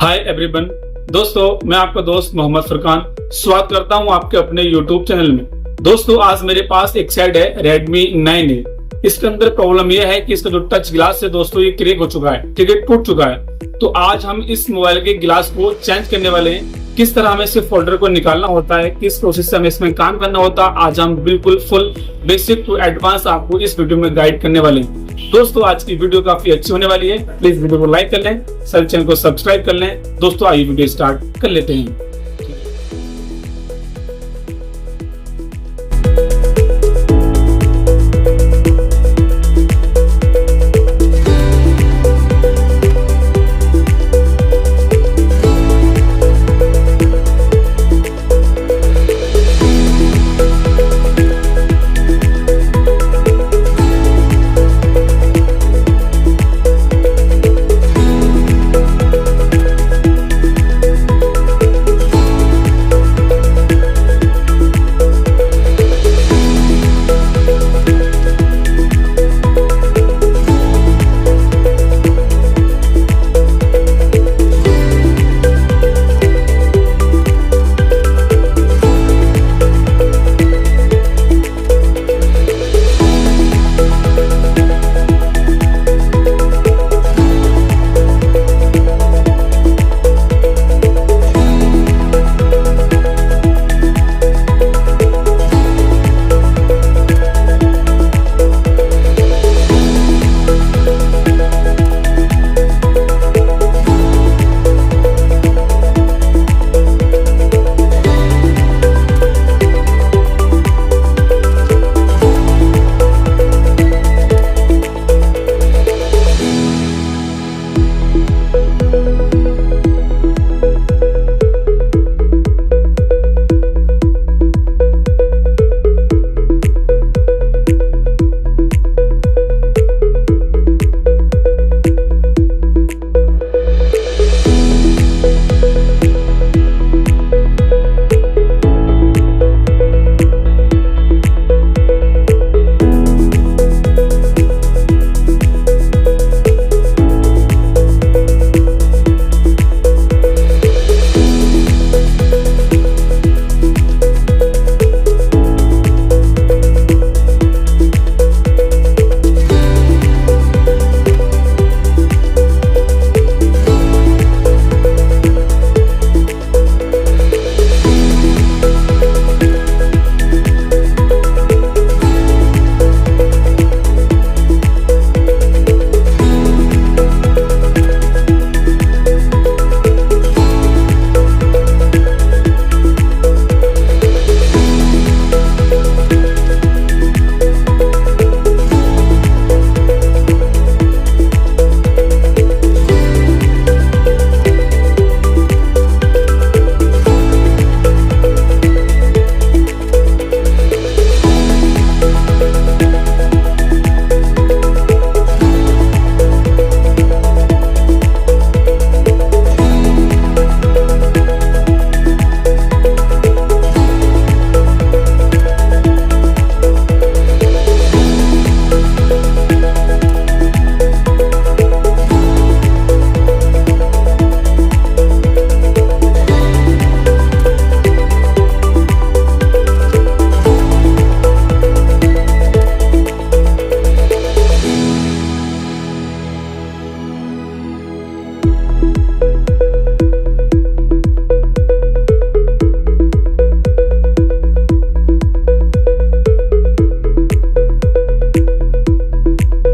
Hi everyone, दोस्तों मैं आपका दोस्त मोहम्मद फरकान स्वागत करता हूं आपके अपने यूट्यूब चैनल में। दोस्तों आज मेरे पास एक सेट है Redmi 9A। इसके अंदर प्रॉब्लम यह है कि इसका जो टच ग्लास है दोस्तों ये क्रेक हो चुका है, ठीक है, टूट चुका है। तो आज हम इस मोबाइल के ग्लास को चेंज करने वाले हैं। किस तरह हमें इस फोल्डर को निकालना होता है, किस प्रोसेस से हमें इसमें काम करना होता है, आज हम बिल्कुल फुल बेसिक टू एडवांस आपको इस वीडियो में गाइड करने वाले हैं। दोस्तों आज की वीडियो काफी अच्छी होने वाली है, प्लीज वीडियो को लाइक कर लें, चैनल को सब्सक्राइब कर लें। दोस्तों आइए वीडियो स्टार्ट कर लेते हैं।